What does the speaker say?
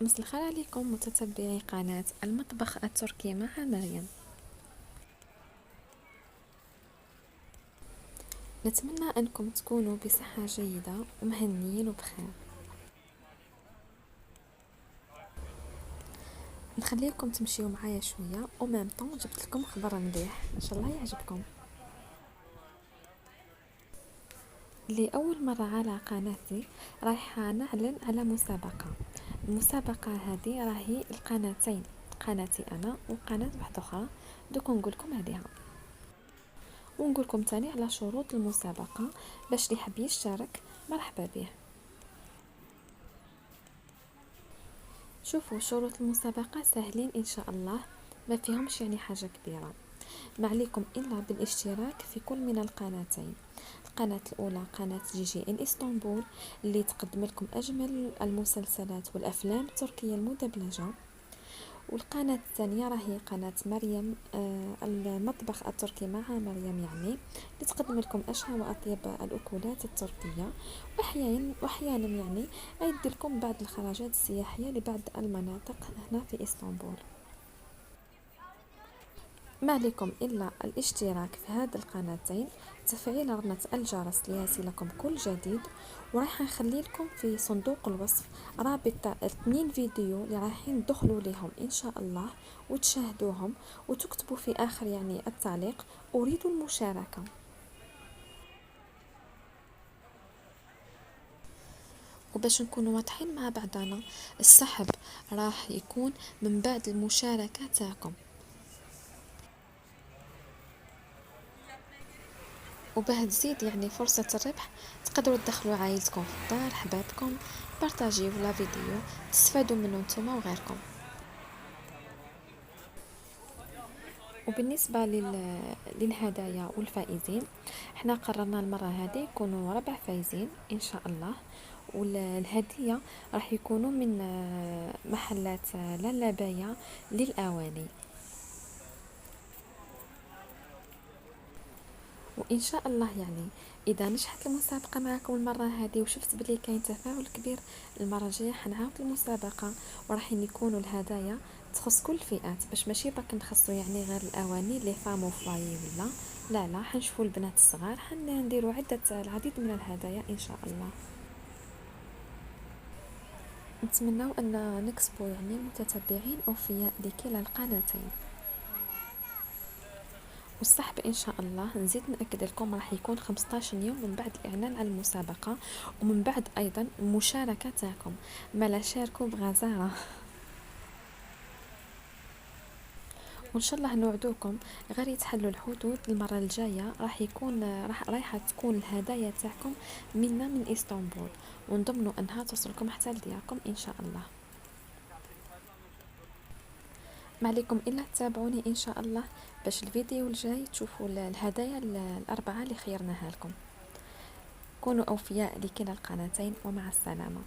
مساء الخير عليكم متتبعي قناة المطبخ التركي مع مريم. نتمنى أنكم تكونوا بصحة جيدة ومهنيين وبخير. نخليكم تمشيوا معايا شوية ومام طون جبت لكم خبر مليح إن شاء الله يعجبكم. لأول مرة على قناتي رايحة نعلن على مسابقة. المسابقة هذه راهي القناتين، قناتي أنا وقناة واحدة أخرى، دوك نقولكم عليها ونقولكم تاني على شروط المسابقة باش اللي يحب يشترك مرحبا به. شوفوا شروط المسابقة سهلين إن شاء الله، ما فيهمش يعني حاجة كبيرة. ما عليكم إلا بالاشتراك في كل من القناتين. القناة الأولى قناة جي جي إن إسطنبول اللي تقدم لكم أجمل المسلسلات والأفلام التركية المدبلجة، والقناة الثانية راهي قناة مريم المطبخ التركي مع مريم، يعني اللي تقدم لكم أشهى وأطيب الأكلات التركية، وأحيانا يعني أيدي لكم بعض الخرجات السياحية لبعض المناطق هنا في إسطنبول. ما عليكم إلا الاشتراك في هذه القناتين، تفعيل رنة الجرس ليصلكم كل جديد، وراح نخلي لكم في صندوق الوصف رابط 2 فيديو اللي رايحين تدخلوا لهم إن شاء الله وتشاهدوهم، وتكتبوا في آخر يعني التعليق أريد المشاركة. وباش نكونوا واضحين مع بعضنا، السحب راح يكون من بعد المشاركة تاعكم، وباه تزيد يعني فرصة الربح تقدروا تدخلوا عائلتكم في الدار، حبابكم، بارطاجيو لا فيديو تستفادوا منه نتوما وغيركم. وبالنسبة للهدايا والفائزين، احنا قررنا المرة هذه يكونوا 4 فايزين ان شاء الله، والهدية راح يكونوا من محلات لالا باية للأواني. وان شاء الله يعني اذا نجحت المسابقه معكم المره هذه وشفت بلي كاين تفاعل كبير، المره الجايه حنعاود المسابقه وراح يكونوا الهدايا تخص كل الفئات، باش ماشي باك نخصو يعني غير الاواني لي فامو فوايي ولا لا حنشوفوا البنات الصغار، حنديروا العديد من الهدايا ان شاء الله. نتمنوا ان نكسبوا يعني متتبعين اوفياء لكلا القناتين. والسحب ان شاء الله نزيد ناكد لكم راح يكون 15 يوم من بعد الاعلان على المسابقه، ومن بعد ايضا المشاركه تاعكم، مالا شاركوا بغزاره. وان شاء الله نوعدوكم غير يتحلوا الحدود المره الجايه رايحه تكون الهدايا تاعكم منا من اسطنبول، ونضمنوا انها توصلكم حتى لدياركم ان شاء الله. ما عليكم الا تتابعوني ان شاء الله باش الفيديو الجاي تشوفوا الهدايا الاربعه اللي خيرناها لكم. كونوا اوفياء لكلا القناتين ومع السلامه.